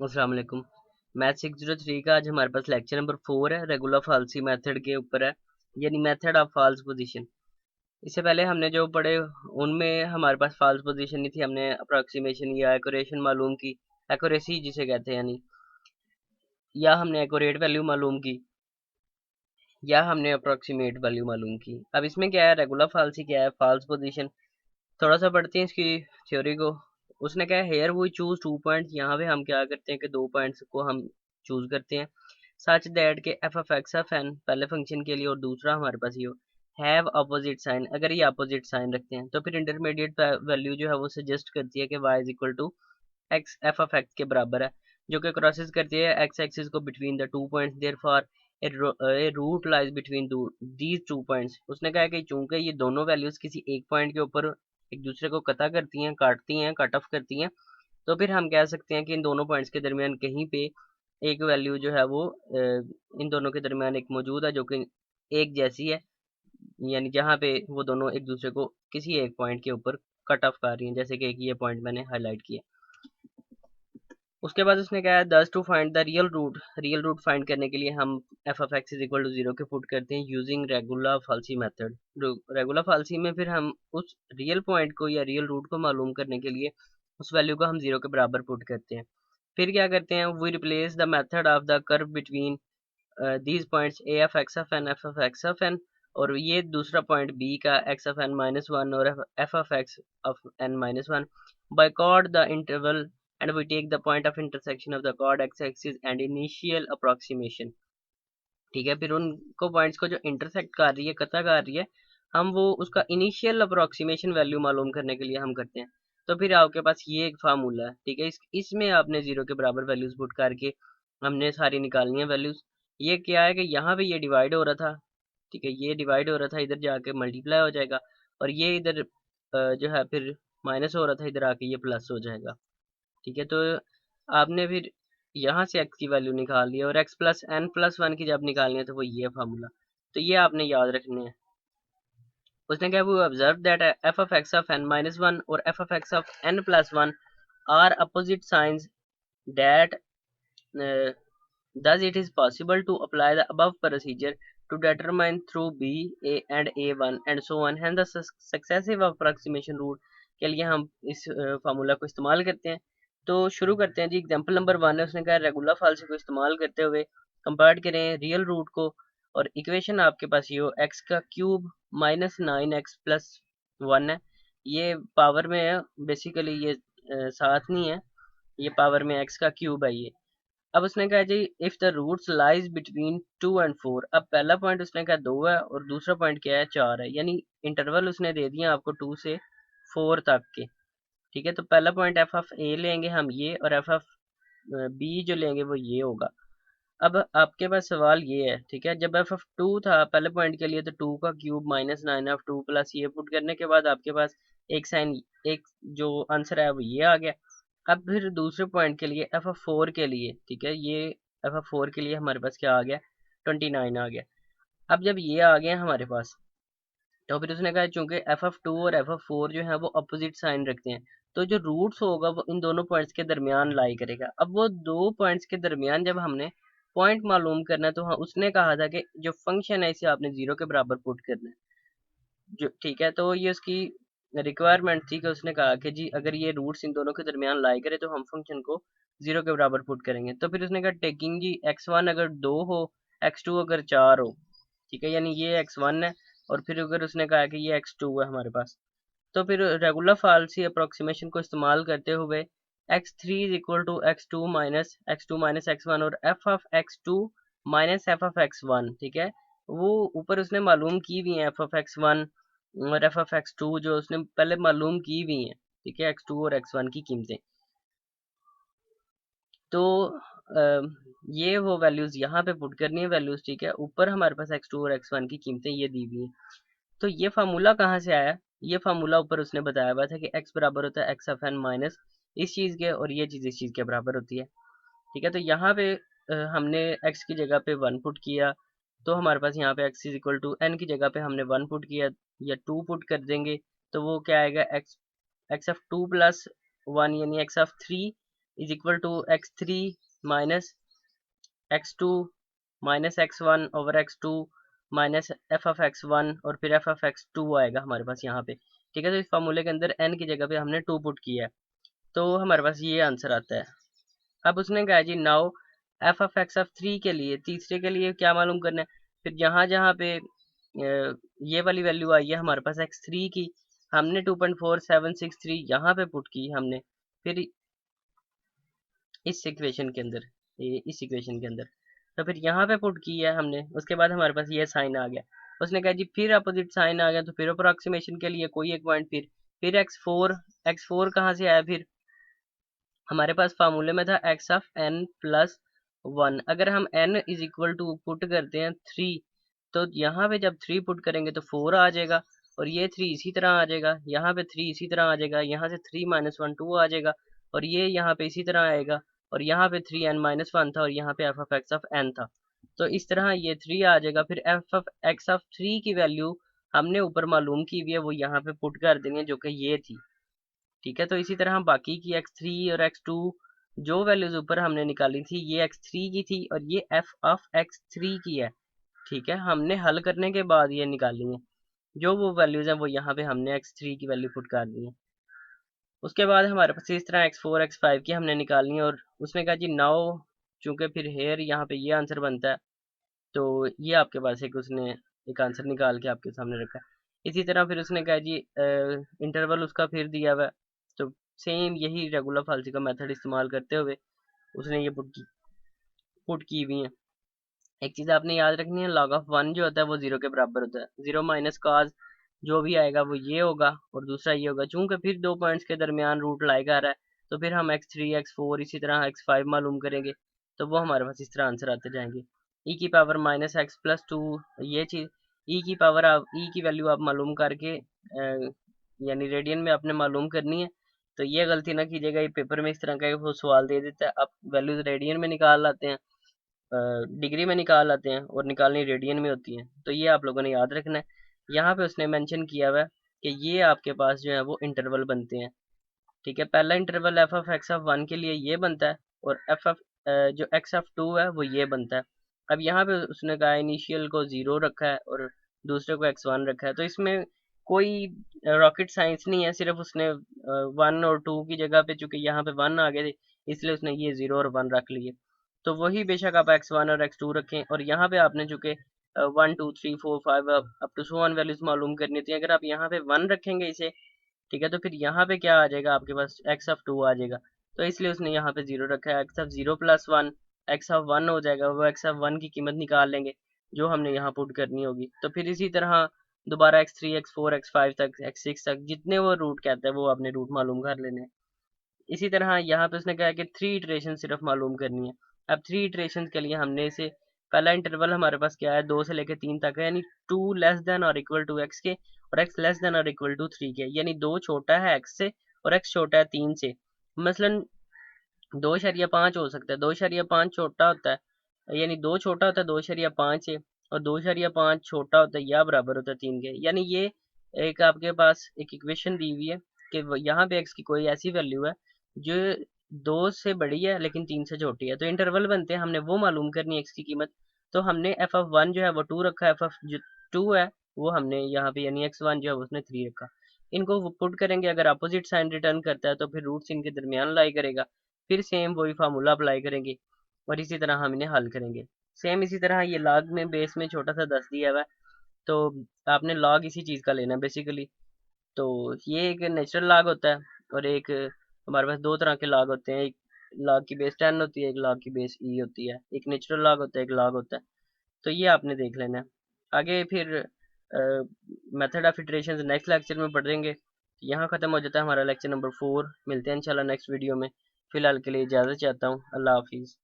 अस्सलाम वालेकुम। मैथ 603 का आज हमारे पास लेक्चर नंबर 4 है, रेगुलर फाल्सी मेथड के ऊपर है, यानी मेथड ऑफ फाल्स पोजीशन। इससे पहले हमने जो पढ़े उनमें हमारे पास फाल्स पोजीशन नहीं थी, हमने अप्रोक्सीमेशन या एक्यूरेशन मालूम की, एक्यूरेसी जिसे कहते हैं यानी, या हमने एक्यूरेट वैल्यू मालूम की, या हमने अप्रोक्सीमेट वैल्यू मालूम की। अब इसमें क्या है, रेगुलर फाल्सी क्या है, फाल्स पोजीशन। थोड़ा सा पढ़ते हैं इसकी थ्योरी को। उसने कहा हेयर वो चूज 2 पॉइंट्स, यहाँ पे हम क्या करते हैं कि 2 पॉइंट्स को हम चूज करते हैं सच दैट के f of x of n पहले फंक्शन के लिए और दूसरा हमारे पास ये हैव अपोजिट साइन। अगर ये अपोजिट साइन रखते हैं तो फिर इंटरमीडिएट वैल्यू जो है वो सजेस्ट करती है कि y is equal to x f of x के बराबर है, जो कि क्रॉसेस करती है एक्स एक्सिस को between the 2 points. Therefore a root lies between these 2 points. उसने कहा कि चूंकि ये दोनों वैल्यूज किसी एक पॉइंट के ऊपर एक दूसरे को कता करती हैं, काटती हैं, कट ऑफ करती हैं, तो फिर हम कह सकते हैं कि इन दोनों पॉइंट्स के दरमियान कहीं पे एक वैल्यू जो है वो इन दोनों के दरमियान एक मौजूद है जो कि एक जैसी है, यानी जहाँ पे वो दोनों एक दूसरे को किसी एक पॉइंट के ऊपर कट ऑफ कर रही हैं, जैसे कि एक ये पॉइंट मैंने हाईलाइट किया। उसके बाद उसने कहा thus to find the real root find करने के लिए हम f of x is equal to 0 के पुट करते हैं using regular falsi method. Regular falsi में फिर हम उस रियल पॉइंट को या रियल रूट को मालूम करने के लिए उस वैल्यू को हम 0 के बराबर पुट करते हैं। फिर क्या करते हैं, we replace the method of the curve between these points A of x of N, F of x of N, और ये दूसरा पॉइंट बी का X of N minus one और F of x of N minus one by chord the interval, and we take the point of intersection of the chord x-axis and initial approximation। ठीक है, फिर उनको points को जो intersect कर रही है, कता कर रही है, हम वो उसका इनिशियल अप्रोक्सीमेशन वैल्यू मालूम करने के लिए हम करते हैं। तो फिर आपके पास ये एक फार्मूला है, ठीक है, इसमें आपने 0 के बराबर वैल्यूज पुट करके हमने सारी निकालनी है वैल्यूज। ये क्या है कि यहाँ पे ये डिवाइड हो रहा था, ठीक है, ये डिवाइड हो रहा था, इधर जाके मल्टीप्लाई हो जाएगा, और ये इधर जो है फिर माइनस हो रहा था, इधर आके ये प्लस हो जाएगा। ठीक है, तो आपने फिर यहाँ से x की वैल्यू निकाल ली, और x plus n plus one की जब निकालनी है तो वो ये फार्मूला, तो ये आपने याद रखने हैं। उसने क्या, वो observe that F of x of N minus one और F of x of N plus one are opposite signs that thus it is possible to apply the above procedure to determine through b a and a1 and so on, hence the successive approximation route के लिए हम इस formula को इस्तेमाल करते हैं। तो शुरू करते हैं जी, एग्जांपल नंबर 1 है, उसने कहा रेगुलर फाल्सी को इस्तेमाल करते हुए कंपेयर करें रियल रूट को, और इक्वेशन आपके पास ये हो एक्स का क्यूब माइनस 9x प्लस 1 है, ये पावर में है, बेसिकली ये साथ नहीं है, ये पावर में एक्स का क्यूब है ये। अब उसने कहा जी if the roots lies between 2 and 4। अब पहला पॉइंट उसने कहा 2 है और दूसरा पॉइंट क्या है, 4 है, यानी इंटरवल उसने दे दिया आपको 2 से 4 तक के। ठीक है, तो पहला पॉइंट एफ ऑफ ए लेंगे हम ये, और एफ ऑफ बी जो लेंगे वो ये होगा। अब आपके पास सवाल ये है, ठीक है, जब एफ ऑफ 2 था पहले पॉइंट के लिए, तो 2 का क्यूब माइनस 9 ऑफ 2 प्लस ये पुट करने के बाद आपके पास एक साइन, एक जो आंसर है वो ये आ गया। अब फिर दूसरे पॉइंट के लिए एफ ऑफ 4 के लिए, ठीक है, ये एफ ऑफ 4 के लिए हमारे पास क्या आ गया, 29 आ गया। अब जब ये आ गया हमारे पास, तो फिर उसने कहा चूंकि एफ ऑफ 2 और एफ ऑफ 4 जो है वो अपोजिट साइन रखते हैं, तो जो रूट्स होगा वो इन दोनों पॉइंट्स के दरमियान लाई करेगा। अब वो दो पॉइंट्स के दरमियान जब हमने पॉइंट मालूम करना है, तो हाँ उसने कहा था कि जो फंक्शन है इसे आपने 0 के बराबर पुट करना है, जो ठीक है, तो ये उसकी रिक्वायरमेंट थी कि उसने कहा कि जी अगर ये रूट्स इन दोनों के दरमियान लाई करे तो हम फंक्शन को 0 के बराबर पुट करेंगे। तो फिर उसने कहा टेकिंग जी x1 अगर 2 हो, x2 अगर 4 हो, ठीक है, यानी ये x1 है, और फिर अगर उसने कहा कि ये x2 है हमारे पास, तो फिर रेगुलर फाल्सी अप्रोक्सीमेशन को इस्तेमाल करते हुए x3 is equal to x2 minus x1 और f of x2 minus f of x1, ठीक है, वो ऊपर उसने मालूम की हुई है f ऑफ x1 और f ऑफ x2 जो उसने पहले मालूम की हुई है, ठीक है, x2 और x1 की कीमतें। तो ये वो वैल्यूज यहाँ पे पुट करनी है वैल्यूज, ठीक है, ऊपर हमारे पास x2 और x1 की कीमतें ये दी हुई हैं। तो ये फार्मूला कहाँ से आया, ये फार्मूला ऊपर उसने बताया हुआ था कि x बराबर होता है एक्स ऑफ एन माइनस इस चीज़ के, और ये चीज़ इस चीज़ के बराबर होती है। ठीक है, तो यहाँ पे हमने x की जगह पे 1 पुट किया, तो हमारे पास यहाँ पे x is equal to n की जगह पे हमने 1 पुट किया या 2 पुट कर देंगे, तो वो क्या आएगा, एक्स ऑफ 2 प्लस 1 यानी x of 3 is equal to x3 minus x2 minus x1 over x2 minus f of x1 और फिर एफ ऑफ x2 आएगा हमारे पास यहाँ पे। ठीक है, तो इस फार्मूले के अंदर n की जगह पे हमने 2 पुट किया है, तो हमारे पास ये आंसर आता है। अब उसने कहा जी now F of x of 3 के लिए, तीसरे के लिए क्या मालूम करना है। फिर जहाँ जहाँ पे ये वाली वैल्यू आई है हमारे पास x3 की, हमने 2.4763 यहाँ पे पुट की हमने, फिर इस इक्वेशन के अंदर, इस इक्वेशन के अंदर, तो फिर यहाँ पे पुट की है हमने। उसके बाद हमारे पास ये साइन आ गया। उसने कहा जी फिर अपोजिट साइन आ गया, तो फिर अप्रोक्सीमेशन के लिए कोई एक पॉइंट, फिर x4 कहाँ से आया, फिर हमारे पास फार्मूले में था x ऑफ n प्लस 1। अगर हम n is equal to put करते हैं 3, तो यहाँ पे जब 3 पुट करेंगे तो 4 आ जाएगा, और ये 3 इसी तरह आ जाएगा, यहाँ पे 3 इसी तरह आ जाएगा, यहाँ से 3 माइनस 1 2 आ जाएगा, और ये यहाँ पे इसी तरह आएगा, और यहाँ पे 3n माइनस 1 था, और यहाँ पे F of x of n था, तो इस तरह ये 3 आ जाएगा। फिर एफ ऑफ एक्स ऑफ 3 की वैल्यू हमने ऊपर मालूम की हुई है, वो यहाँ पे पुट कर देंगे, जो कि ये थी। ठीक है, तो इसी तरह हम बाकी की x3 और x2 जो वैल्यूज ऊपर हमने निकाली थी, ये x3 की थी और ये f ऑफ x3 की है। ठीक है, हमने हल करने के बाद ये निकाली है, जो वो वैल्यूज हैं वो यहाँ पे हमने x3 की वैल्यू पुट कर दी है। उसके बाद हमारे पास इस तरह x4 x5 की हमने निकालनी है, और उसने कहा जी नाउ, चूंकि फिर हेयर यहाँ पे ये आंसर बनता है, तो ये आपके पास एक उसने एक आंसर निकाल के आपके सामने रखा है। इसी तरह फिर उसने कहा जी इंटरवल उसका फिर दिया हुआ है, तो सेम यही रेगुलर फालसी का मेथड इस्तेमाल करते हुए उसने ये पुट की हुई है। एक चीज़ आपने याद रखनी है, log ऑफ 1 जो होता है वो 0 के बराबर होता है। 0 माइनस काज जो भी आएगा वो ये होगा, और दूसरा ये होगा। चूंकि फिर दो पॉइंट्स के दरमियान रूट लाई कर रहा है, तो फिर हम x3 x4 इसी तरह x5 मालूम करेंगे, तो वो हमारे पास इस तरह आंसर आते जाएंगे। e की पावर माइनस एक्स प्लस 2, ये चीज़ e की पावर आप e की वैल्यू आप मालूम करके यानी रेडियन में आपने मालूम करनी है। तो ये गलती ना कीजिएगा, ये पेपर में इस तरह का वो सवाल दे देता है, आप वैल्यूज रेडियन में निकाल लाते हैं, डिग्री में निकाल आते हैं, और निकालनी रेडियन में होती है। तो ये आप लोगों ने याद रखना है। यहाँ पे उसने मेंशन किया हुआ है कि ये आपके पास जो है वो इंटरवल बनते हैं। ठीक है, पहला interval F of x of 1 के लिए ये बनता है, और एफ ऑफ जो एक्स ऑफ 2 है वो ये बनता है। अब यहाँ पे उसने कहा इनिशियल को 0 रखा है और दूसरे को x1 रखा है, तो इसमें कोई रॉकेट साइंस नहीं है, सिर्फ उसने 1 और 2 की जगह पे, चूंकि यहाँ पे 1 आ गए थे, इसलिए उसने ये 0 और 1 रख लिए। तो वही बेशक आप x1 और x2 रखें, और यहाँ पे आपने चूंकि 1 2 3 4 5 up to so on values मालूम करनी थी, अगर आप यहाँ पे 1 रखेंगे इसे, ठीक है, तो फिर यहाँ पे क्या आ जाएगा आपके पास x ऑफ 2 आ जाएगा, तो इसलिए उसने यहाँ पे 0 रखा है। x of 0 plus 1 x of 1 हो जाएगा, वो x ऑफ 1 की कीमत निकाल लेंगे जो हमने यहाँ पुट करनी होगी। तो फिर इसी तरह दोबारा x3 x4 x5 तक x6 तक जितने वो रूट कहता है वो आपने रूट मालूम कर लेने हैं। इसी तरह यहाँ पे उसने कहा है कि 3 इटरेशन सिर्फ मालूम करनी है। अब 3 इटरेशन के लिए हमने इसे, पहला इंटरवल हमारे पास क्या है, 2 से लेकर 3 तक है, यानी 2 लेस देन और इक्वल टू एक्स के, और x लेस देन और इक्वल टू 3 के, यानी 2 छोटा है x से और x छोटा है 3 से। मसलन 2.5 हो सकता है, 2.5 छोटा होता है, यानी 2 छोटा होता है 2.5 से, और 2.5 छोटा होता है या बराबर होता है 3 के। यानी ये एक आपके पास एक इक्वेशन दी हुई है कि यहाँ पे x की कोई ऐसी वैल्यू है जो 2 से बड़ी है लेकिन 3 से छोटी है, तो इंटरवल बनते हैं, हमने वो मालूम करनी है x की कीमत। तो हमने एफ ऑफ 1 जो है वो 2 रखा है, एफ ऑफ जो 2 है वो हमने यहाँ पे यानी x1 जो है उसने 3 रखा। इनको पुट करेंगे, अगर अपोजिट साइन रिटर्न करता है तो फिर रूट्स इनके दरमियान लाई करेगा, फिर सेम वही फार्मूला अप्लाई करेंगे, और इसी तरह हम इन्हें हल करेंगे। सेम इसी तरह ये लॉग में बेस में छोटा सा 10 दिया हुआ है, तो आपने लॉग इसी चीज़ का लेना है बेसिकली। तो ये एक नेचुरल लॉग होता है, और एक हमारे पास दो तरह के लॉग होते हैं, एक लॉग की बेस 10 होती है, एक लॉग की बेस ई होती है, एक नेचुरल लॉग होता है, एक लॉग होता है। तो ये आपने देख लेना है। आगे फिर method of iteration next lecture में पढ़ेंगे। यहाँ ख़त्म हो जाता है हमारा लेक्चर नंबर 4। मिलते हैं इंशाल्लाह नेक्स्ट वीडियो में। फ़िलहाल के लिए इजाज़त चाहता हूँ। अल्लाह हाफिज़।